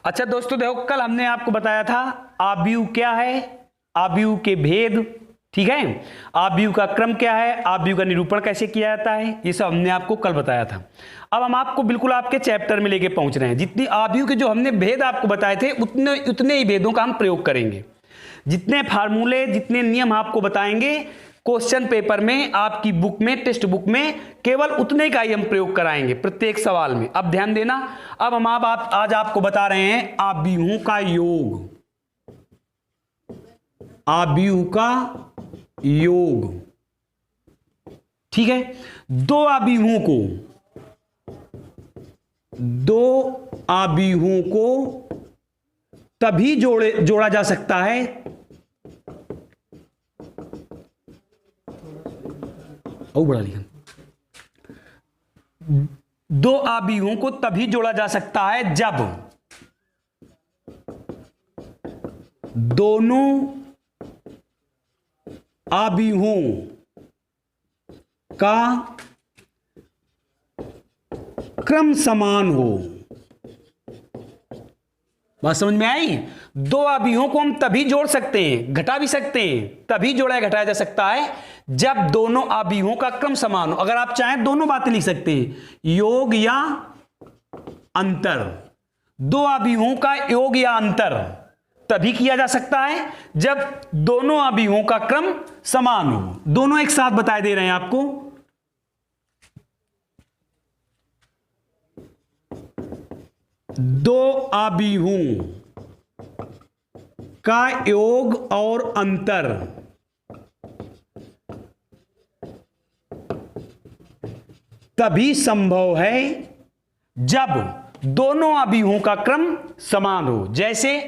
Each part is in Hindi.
अच्छा दोस्तों देखो, कल हमने आपको बताया था आव्यूह क्या है, आव्यूह के भेद, ठीक है, आव्यूह का क्रम क्या है, आव्यूह का निरूपण कैसे किया जाता है, ये सब हमने आपको कल बताया था। अब हम आपको बिल्कुल आपके चैप्टर में लेके पहुंच रहे हैं। जितनी आव्यूह के जो हमने भेद आपको बताए थे उतने ही भेदों का हम प्रयोग करेंगे। जितने फार्मूले, जितने नियम आपको बताएंगे क्वेश्चन पेपर में, आपकी बुक में, टेक्स्ट बुक में, केवल उतने का ही हम प्रयोग कराएंगे प्रत्येक सवाल में। अब ध्यान देना, अब हम आज आपको बता रहे हैं आव्यूहों का योग, आव्यूह का योग, ठीक है। दो आव्यूहों को तभी जोड़ा जा सकता है, बड़ा लिखा, दो आव्यूहों को तभी जोड़ा जा सकता है जब दोनों आव्यूहों का क्रम समान हो। बात समझ में आई? दो आव्यूहों को हम तभी जोड़ सकते हैं, घटा भी सकते हैं, तभी घटाया जा सकता है जब दोनों आव्यूहों का क्रम समान हो। अगर आप चाहें दोनों बातें लिख सकते हैं, योग या अंतर। दो आव्यूहों का योग या अंतर तभी किया जा सकता है जब दोनों आव्यूहों का क्रम समान हो। दोनों एक साथ बताए दे रहे हैं आपको। दो आव्यूहों का योग और अंतर तभी संभव है जब दोनों आव्यूहों का क्रम समान हो। जैसे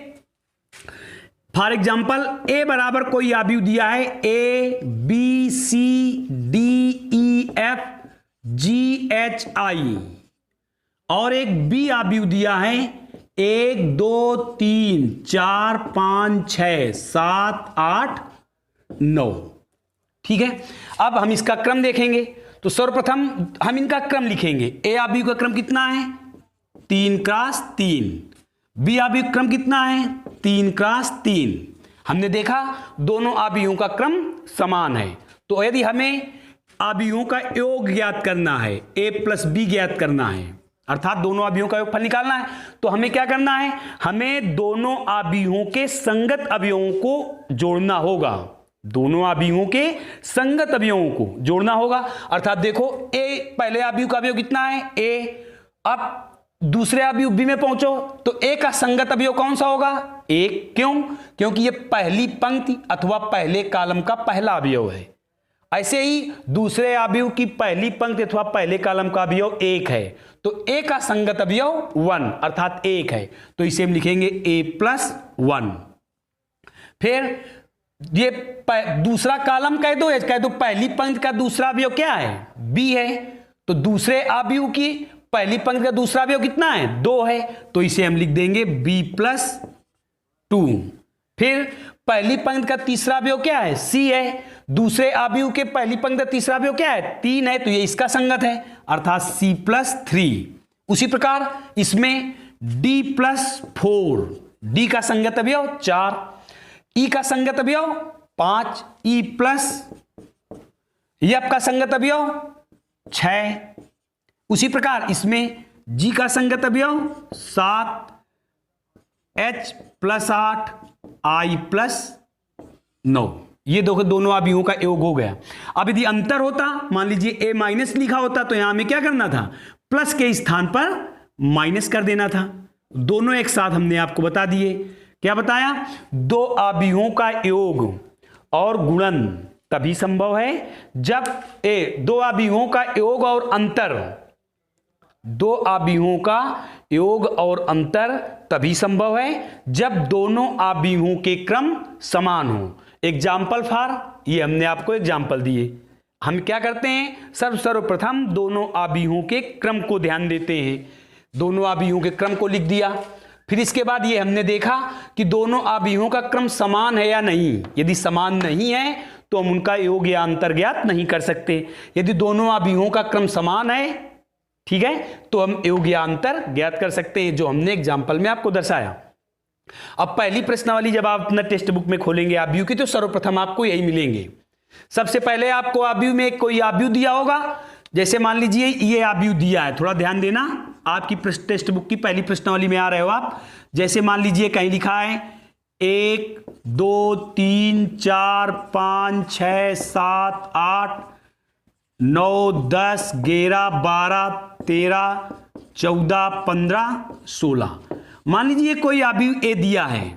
फॉर एग्जाम्पल ए बराबर कोई आव्यूह दिया है, A B C D E F G H I, और एक बी आव्यूह दिया है 1 2 3 4 5 6 7 8 9, ठीक है। अब हम इसका क्रम देखेंगे तो सर्वप्रथम हम इनका क्रम लिखेंगे। ए आव्यूह का क्रम कितना है? 3 क्रॉस 3। बी आव्यूह क्रम कितना है? 3 क्रॉस 3। हमने देखा दोनों आव्यूहों का क्रम समान है। तो यदि हमें आव्यूहों का योग ज्ञात करना है, ए प्लस बी ज्ञात करना है, अर्थात दोनों आव्यूहों का योगफल निकालना है, तो हमें क्या करना है? हमें दोनों आव्यूहों के संगत अवयवों को जोड़ना होगा। दोनों आव्यूहों के संगत अवयवों को जोड़ना होगा। अर्थात देखो, ए पहले आव्यूह का अवयव कितना है? ए। अब दूसरे आव्यूह बी में पहुंचो तो ए का संगत अवयव कौन सा होगा? 1। क्यों? क्योंकि ये पहली पंक्ति अथवा पहले कॉलम का पहला अवयव है। ऐसे ही दूसरे आव्यूह की पहली पंक्ति अथवा पहले कॉलम का अवयव 1 है, तो ए का संगत अवयव 1 अर्थात 1 है। तो इसे हम लिखेंगे a + 1। फिर ये दूसरा कॉलम कह दो पहली पंक्ति का दूसरा अवयव क्या है? b है। तो दूसरे आव्यूह की पहली पंक्ति का दूसरा अवयव कितना है? 2 है। तो इसे हम लिख देंगे b + 2। फिर पहली पंक्ति का तीसरा अवयव क्या है? c है। दूसरे आव्यूह के पहली पंक्ति का तीसरा अवयव क्या है? 3 है। तो ये इसका संगत है अर्थात c + 3। उसी प्रकार इसमें d + 4, d का संगत अवयव 4, e का संगत अवयव 5, e + f का संगत अवयव 6। उसी प्रकार इसमें g का संगत अवयव 7, h + 8, i + 9। ये दोनों आव्यूहों का योग हो गया। अब यदि अंतर होता, मान लीजिए a माइनस लिखा होता, तो यहां हमें क्या करना था? प्लस के स्थान पर माइनस कर देना था। दोनों एक साथ हमने आपको बता दिए। क्या बताया? दो आव्यूहों का योग और गुणन तभी संभव है जब दो आव्यूहों का योग और अंतर, दो आव्यूहों का योग और अंतर तभी संभव है जब दोनों आव्यूहों के क्रम समान हो। एग्जाम्पल फॉर, ये हमने आपको एग्जाम्पल दिए। हम क्या करते हैं? सर्वप्रथम दोनों आव्यूहों के क्रम को ध्यान देते हैं। दोनों आव्यूहों के क्रम को लिख दिया। फिर इसके बाद ये हमने देखा कि दोनों आव्यूहों का क्रम समान है या नहीं। यदि समान नहीं है तो हम उनका योग या अंतर ज्ञात नहीं कर सकते। यदि दोनों आव्यूहों का क्रम समान है ठीक है, तो हम योग या अंतर ज्ञात कर सकते हैं, जो हमने एग्जाम्पल में आपको दर्शाया। अब पहली प्रश्नावली जब आप अपना टेक्स्ट बुक में खोलेंगे आव्यूह की, तो सर्वप्रथम आपको यही मिलेंगे। सबसे पहले आपको आव्यूह में कोई आव्यूह दिया होगा, जैसे मान लीजिए ये आव्यूह दिया है, थोड़ा ध्यान देना, आपकी टेक्स्ट बुक की पहली प्रश्नावली में आ रहे हो आप। जैसे मान लीजिए कहीं लिखा है 1 2 3 4 5 6 7 8 9 10 11 12 13 14 15 16। मान लीजिए कोई आव्यूह ए दिया है,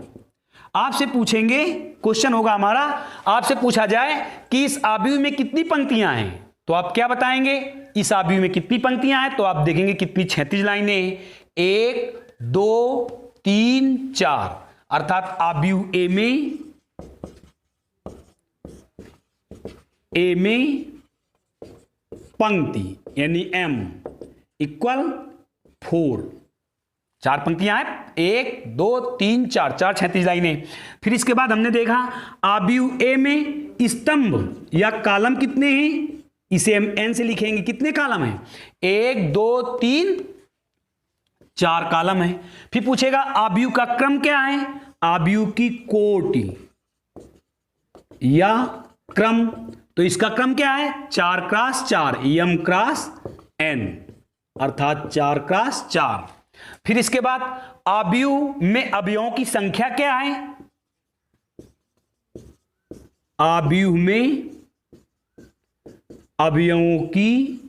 आपसे पूछेंगे, क्वेश्चन होगा हमारा, आपसे पूछा जाए कि इस आव्यूह में कितनी पंक्तियां हैं, तो आप क्या बताएंगे? इस आव्यूह में कितनी पंक्तियां हैं, तो आप देखेंगे कितनी 36 लाइनें, 1 2 3 4, अर्थात आव्यूह ए में पंक्ति यानी m इक्वल 4, 4 पंक्तियां हैं, 1 2 3 4, 4 36 लाइनें। फिर इसके बाद हमने देखा आव्यूह ए में स्तंभ या कॉलम कितने हैं, इसे हम n से लिखेंगे, कितने कॉलम हैं? 1 2 3 4 कॉलम है। फिर पूछेगा आव्यूह का क्रम क्या है, आव्यूह की कोटि या क्रम, तो इसका क्रम क्या है? 4 क्रॉस 4 m क्रॉस n, अर्थात 4 क्रॉस 4। फिर इसके बाद आव्यूह में अवयवों की संख्या क्या है, आव्यूह में अवयवों की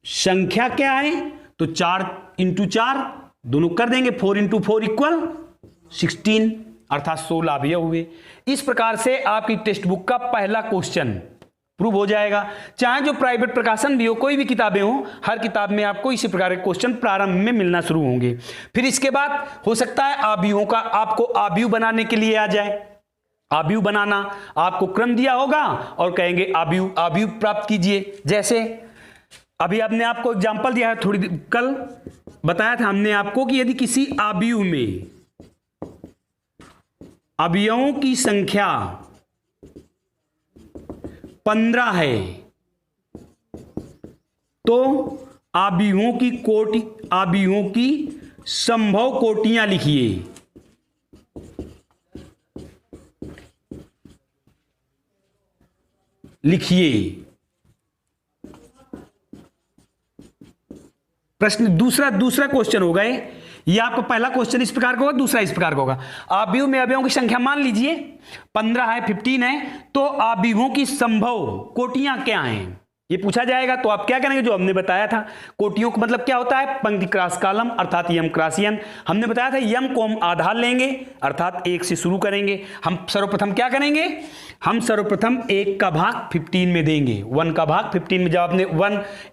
संख्या क्या है, तो 4 इंटू 4 दोनों कर देंगे, 4 इंटू 4 इक्वल 16, अर्थात 16 अवयव हुए। इस प्रकार से आपकी टेक्स्ट बुक का पहला क्वेश्चन प्रूव हो जाएगा। चाहे जो प्राइवेट प्रकाशन भी हो, कोई भी किताबें हो, हर किताब में आपको इसी प्रकार के क्वेश्चन प्रारंभ में मिलना शुरू होंगे। फिर इसके बाद हो सकता है आव्यूहों का आपको आव्यूह बनाने के लिए आ जाए। आव्यूह बनाना, आपको क्रम दिया होगा और कहेंगे आव्यूह प्राप्त कीजिए। जैसे अभी आपने आपको एग्जाम्पल दिया है, थोड़ी कल बताया था हमने आपको कि यदि किसी आव्यूह में अवयवों की संख्या 15 है, तो आव्यूहों की संभव कोटियां लिखिए। प्रश्न दूसरा क्वेश्चन होगा ये आपका पहला क्वेश्चन इस प्रकार का होगा, दूसरा इस प्रकार का होगा। आव्यूह में अवयवों की संख्या मान लीजिए 15 है, 15 है, तो आव्यूहों की संभव कोटियां क्या हैं ये पूछा जाएगा। तो आप क्या करेंगे, जो हमने बताया था, कोटियों का मतलब क्या होता है, पंक्ति क्रॉस कॉलम, अर्थात यम क्रॉस यन। हमने बताया था यम को हम आधार लेंगे, अर्थात 1 से शुरू करेंगे। हम सर्वप्रथम क्या करेंगे, हम सर्वप्रथम 1 का भाग 15 में देंगे, 1 का भाग 15 में। जब आपने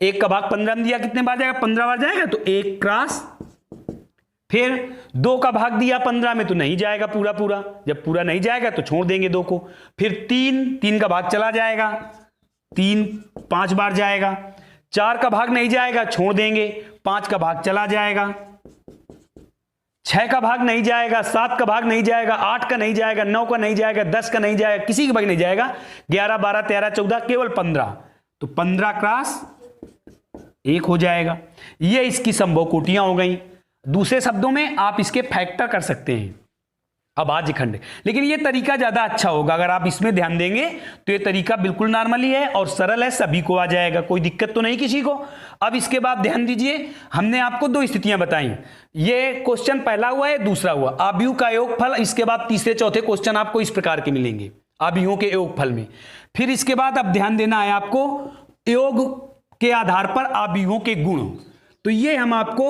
1 का भाग 15 में दिया, कितने बार जाएगा, 15 बार जाएगा, तो 1 क्रॉस। फिर 2 का भाग दिया 15 में, तो नहीं जाएगा पूरा, जब पूरा नहीं जाएगा तो छोड़ देंगे 2 को। फिर 3 का भाग चला जाएगा, 3 5 बार जाएगा। 4 का भाग नहीं जाएगा, छोड़ देंगे, 5 का भाग चला जाएगा। 6 का भाग नहीं जाएगा, 7 का भाग नहीं जाएगा, 8 का नहीं जाएगा, 9 का नहीं जाएगा, 10 का नहीं जाएगा, किसी का भाग नहीं जाएगा। 11 12 13 14, केवल 15, तो 15 क्रॉस 1 हो जाएगा। ये इसकी संभव कोटियां हो गई। दूसरे शब्दों में आप इसके फैक्टर कर सकते हैं अभाज्य खंड, लेकिन ये तरीका ज्यादा अच्छा होगा। अगर आप इसमें ध्यान देंगे तो ये तरीका बिल्कुल नॉर्मली है और सरल है, सभी को आ जाएगा, कोई दिक्कत तो नहीं किसी को। अब इसके बाद ध्यान दीजिए, हमने आपको 2 स्थितियां बताई। ये क्वेश्चन पहला हुआ है, दूसरा हुआ आव्यूह का योगफल। इसके बाद तीसरे चौथे क्वेश्चन आपको इस प्रकार के मिलेंगे आव्यूहों के योगफल में। फिर इसके बाद अब ध्यान देना है आपको योग के आधार पर आव्यूहों के गुण। तो ये हम आपको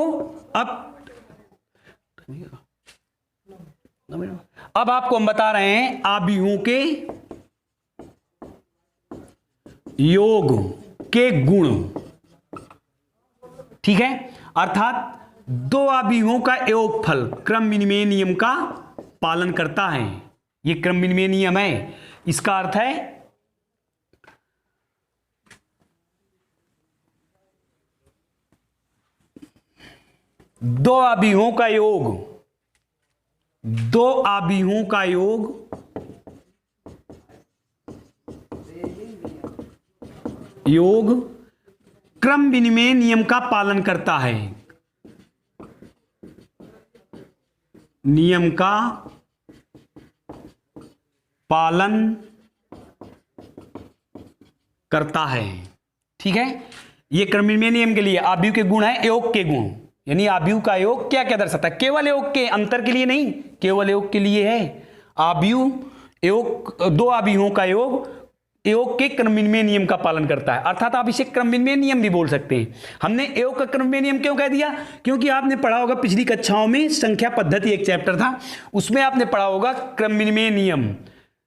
अब आपको हम बता रहे हैं आव्यूहों के योग के गुण, ठीक है। अर्थात 2 आव्यूहों का योगफल क्रम विनिमय नियम का पालन करता है। ये क्रम विनिमय नियम है, इसका अर्थ है दो आव्यूहों का योग क्रम विनिमय नियम का पालन करता है, नियम का पालन करता है। ठीक है, ये क्रम विनिमय नियम के लिए आव्यूह के गुण है, योग के गुण, यानी आव्यूह का योग क्या क्या दर्शाता है, केवल योग के अंतर के लिए नहीं, केवल योग के लिए है। आव्यूह योग, दो आव्यूहों का योग योग के क्रम विनिमय नियम का पालन करता है, अर्थात आप इसे क्रम विनिमय नियम भी बोल सकते हैं। हमने योग का क्रम विनिमय नियम क्यों कह दिया, क्योंकि आपने पढ़ा होगा पिछली कक्षाओं में संख्या पद्धति एक चैप्टर था, उसमें आपने पढ़ा होगा क्रम विनिमय नियम,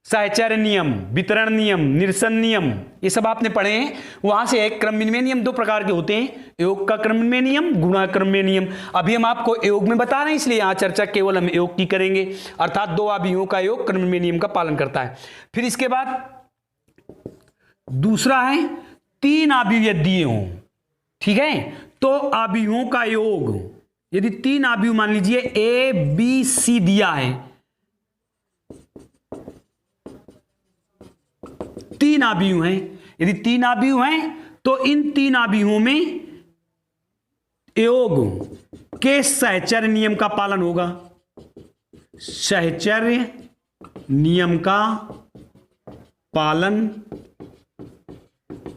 सहचर्य नियम, वितरण नियम, निरसन नियम, ये सब आपने पढ़े हैं। वहां से एक क्रम विनिमय नियम दो प्रकार के होते हैं, योग का क्रम विनिमय नियम, गुणा क्रम विनिमय नियम। अभी हम आपको योग में बता रहे हैं, इसलिए यहां चर्चा केवल हम योग की करेंगे, अर्थात दो आव्यूहों का योग क्रम विनिमय नियम का पालन करता है। फिर इसके बाद दूसरा है तीन आव्यूह यदि दिए हों, ठीक है, तो आव्यूहों का योग, यदि तीन आव्यूह मान लीजिए ए बी सी दिया है, तीन आव्यूह हैं, यदि तीन आव्यूह हैं तो इन तीन आव्यूहों में योग के सहचर्य नियम का पालन होगा, सहचर्य नियम का पालन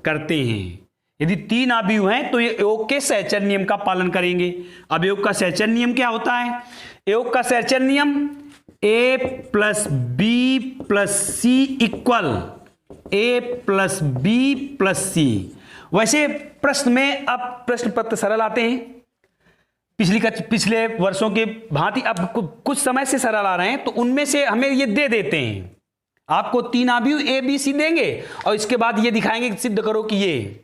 करते हैं। यदि तीन आव्यूह हैं तो ये योग के सहचर्य नियम का पालन करेंगे। अब योग का सहचर्य नियम क्या होता है, योग का सहचर्य नियम a plus B plus C equal A plus B plus C. वैसे प्रश्न में अब प्रश्न पत्र सरल आते हैं, पिछले वर्षों के भांति अब कुछ समय से सरल आ रहे हैं, तो उनमें से हमें ये दे देते हैं, आपको तीन आव्यूह ए बी सी देंगे और इसके बाद ये दिखाएंगे कि सिद्ध करो कि ये,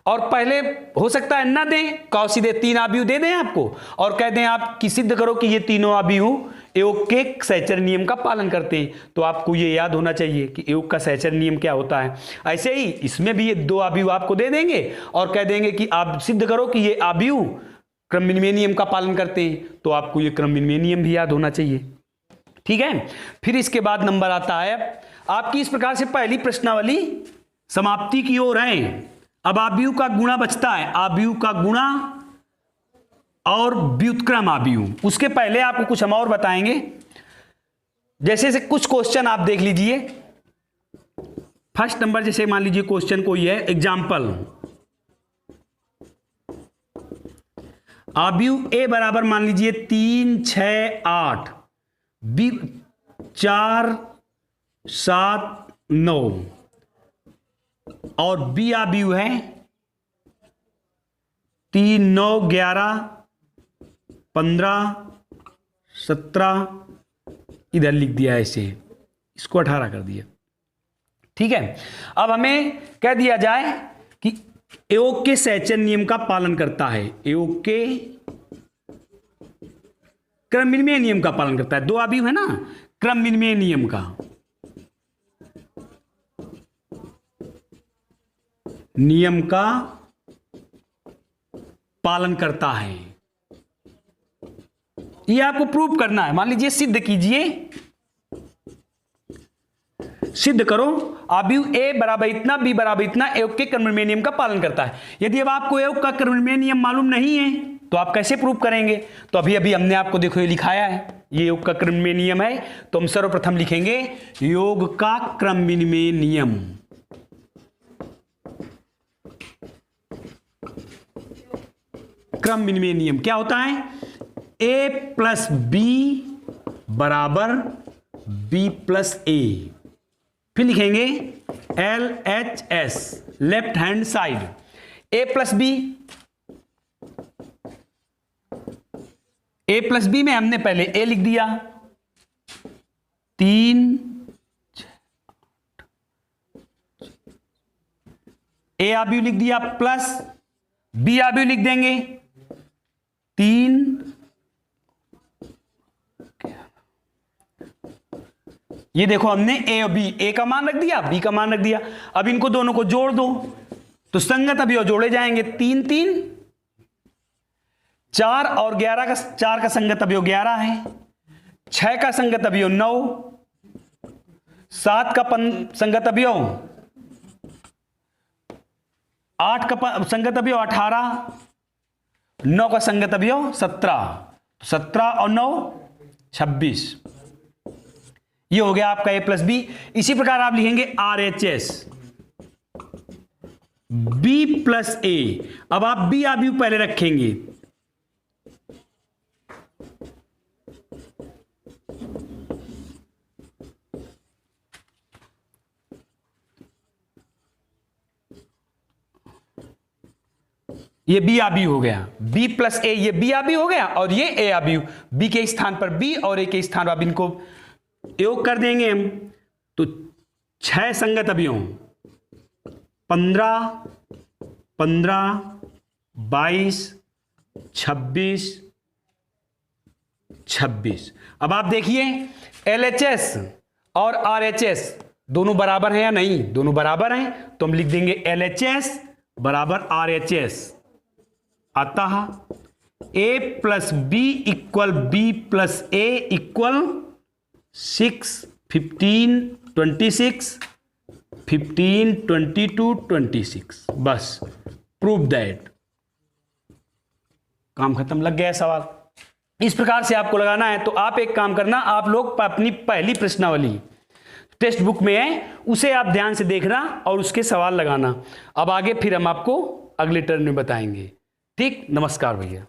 और पहले हो सकता है ना दें, कहो सीधे तीन आव्यूह दे दें आपको और कह दें आप कि सिद्ध करो कि ये तीनों आव्यूह योग के सहचर्य नियम का पालन करते हैं। तो आपको ये याद होना चाहिए कि योग का सहचर्य नियम क्या होता है। ऐसे ही इसमें भी ये दो आव्यूह आपको दे देंगे और कह देंगे कि आप सिद्ध करो कि ये आव्यूह क्रम विनिमय नियम का पालन करते हैं, तो आपको ये क्रम विनिमय नियम भी याद होना चाहिए। ठीक है, फिर इसके बाद नंबर आता है आपकी इस प्रकार से पहली प्रश्नावली समाप्ति की ओर है। अब आव्यूह का गुणा बचता है, आव्यूह का गुणा और व्युत्क्रम आव्यूह। उसके पहले आपको कुछ हम और बताएंगे, जैसे कुछ क्वेश्चन आप देख लीजिए। फर्स्ट नंबर जैसे मान लीजिए क्वेश्चन कोई है, एग्जाम्पल आव्यूह ए बराबर मान लीजिए 3 6 8, बी 4 7 9 और बी आव्यूह है 3 9 11 15 17, इधर लिख दिया ऐसे, इसको 18 कर दिया। ठीक है, अब हमें कह दिया जाए कि योग के सहचर्य नियम का पालन करता है, योग के क्रम विनिमय नियम का पालन करता है। दो आव्यूह है ना, क्रम विनिमय नियम का, नियम का पालन करता है, ये आपको प्रूव करना है। मान लीजिए सिद्ध कीजिए, सिद्ध करो आव्यूह ए बराबर इतना बी बराबर इतना योग के क्रम विनिमय नियम का पालन करता है। यदि अब आपको योग का क्रम विनिमय नियम मालूम नहीं है तो आप कैसे प्रूव करेंगे, तो अभी अभी हमने आपको देखो ये लिखाया है, ये योग का क्रम विनिमय नियम है, तो हम सर्वप्रथम लिखेंगे योग का क्रम विनिमय नियम। क्रम विनिमय नियम क्या होता है, ए प्लस बी बराबर बी प्लस ए, फिर लिखेंगे L H S left hand side, A plus B, A plus B में हमने पहले ए लिख दिया 3 ए आव्यूह लिख दिया प्लस बी आव्यूह लिख देंगे 3, ये देखो हमने ए और बी, ए का मान रख दिया बी का मान रख दिया। अब इनको दोनों को जोड़ दो तो संगत अवयव जोड़े जाएंगे, 3 3 4 और 11 का 4 का संगत अवयव 11 है, 6 का संगत अवयव 9, 7 का संगत अवयव 8 का संगत अवयव 18, 9 का संगत अवयव 17, 17 और 9 26। ये हो गया आपका a प्लस बी। इसी प्रकार आप लिखेंगे RHS B प्लस ए। अब आप बी आव्यूह पहले रखेंगे, ये बी आव्यूह हो गया, बी प्लस ए, ये बी आव्यूह हो गया और ये ए आव्यूह। बी के स्थान पर बी और ए के स्थान पर आप इनको योग कर देंगे हम, तो 6 संगत अवयव 15, 15, 22, 26, 26। अब आप देखिए LHS और RHS दोनों बराबर हैं या नहीं? दोनों बराबर हैं, तो हम लिख देंगे LHS बराबर RHS। अतः A plus B equal B plus A equal 6, 15, 26, 15, 22, 26। बस प्रूव दैट, काम खत्म, लग गया सवाल। इस प्रकार से आपको लगाना है। तो आप एक काम करना, आप लोग अपनी पहली प्रश्नावली टेक्स्ट बुक में है, उसे आप ध्यान से देखना और उसके सवाल लगाना। अब आगे फिर हम आपको अगले टर्न में बताएंगे। ठीक, नमस्कार भैया।